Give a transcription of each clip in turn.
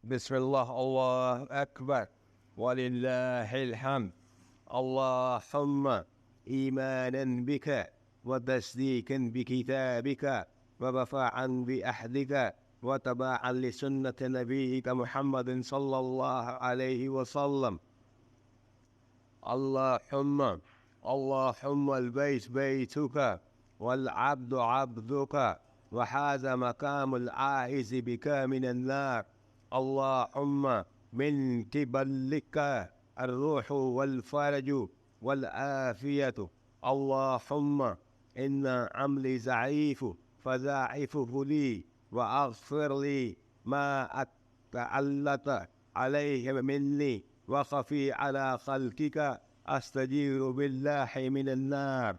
بسم الله، الله أكبر، ولله الحمد. اللهم إيمانا بك وتصديقا بكتابك ووفاء بأحدك وتباعا لسنة نبيك محمد صلى الله عليه وسلم. اللهم البيت بيتك والعبد عبدك وحاز مقام العائز بك من النار. اللهم من قبلك الروح والفرج والعافية. اللهم إن عملي ضعيف فضاعفه لي وأغفر لي ما أتعلق عليه مني وخفي على خلقك أستجير بالله من النار.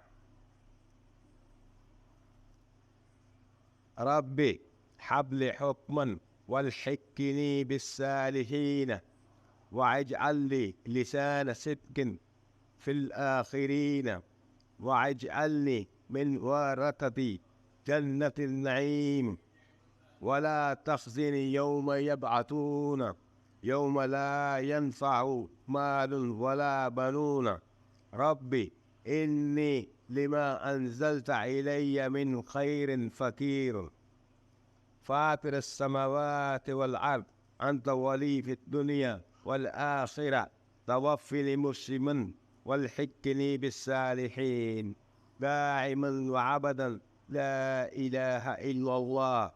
ربي هب لي حكما والحقني بالصالحين واجعل لي لسان صدق في الآخرين واجعلني من ورثة جنة النعيم ولا تخزني يوم يبعثون يوم لا ينفع مال ولا بنون. ربي إني لما أنزلت إلي من خير فقير فاطر السماوات والأرض أنت ولي في الدنيا والآخرة توفني مسلما والحقني بالصالحين دائما وعبدا لا إله إلا الله.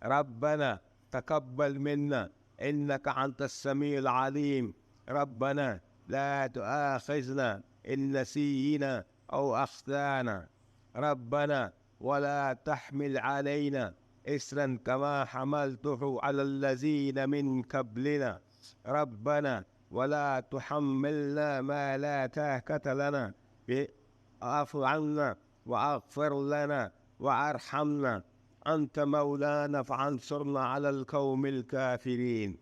ربنا تقبل منا إنك أنت السميع العليم. ربنا لا تؤاخذنا إن نسينا أو أخطأنا. ربنا ولا تحمل علينا إسرا كما حملته على الذين من قبلنا. ربنا ولا تحملنا ما لا طاقة لنا به. اعف عنا واغفر لنا وارحمنا أنت مولانا فانصرنا على القوم الكافرين.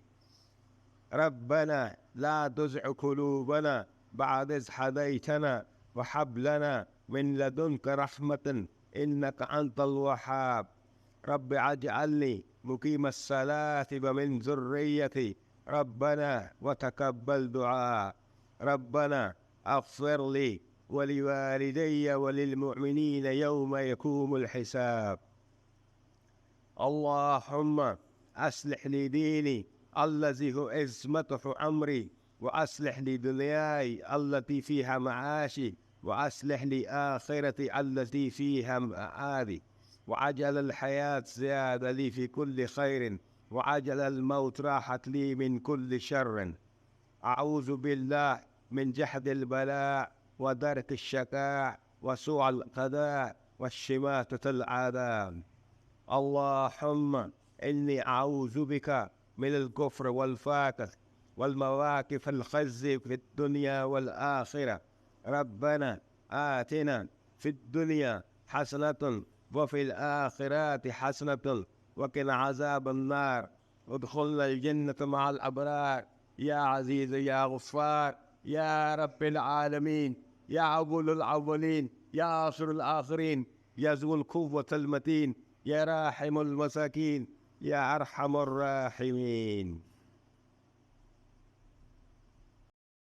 ربنا لا تزغ قلوبنا بعد إذ هديتنا وهب لنا من لدنك رحمة إنك أنت الوهاب. رب اجعلني مقيم الصلاة ومن ذريتي ربنا وتقبل دعاء. ربنا اغفر لي ولوالدي وللمؤمنين يوم يقوم الحساب. اللهم أصلح لي ديني الذي هو عصمة أمري وأصلح لي دنياي التي فيها معاشي وأصلح لي آخرتي التي فيها معادي وعجل الحياة زيادة لي في كل خير وعجل الموت راحة لي من كل شر. أعوذ بالله من جحد البلاء ودرك الشقاء وسوء القضاء والشماتة الأعداء. اللهم إني أعوذ بك من الكفر والفقر والمواقف الخزي في الدنيا والآخرة. ربنا آتنا في الدنيا حسنة وفي الآخرة حسنة وقنا عذاب النار ادخلنا الجنة مع الأبرار يا عزيز يا غفار يا رب العالمين يا أول الأولين يا آخر الآخرين يا ذو القوة المتين يا راحم المساكين يا أرحم الراحمين.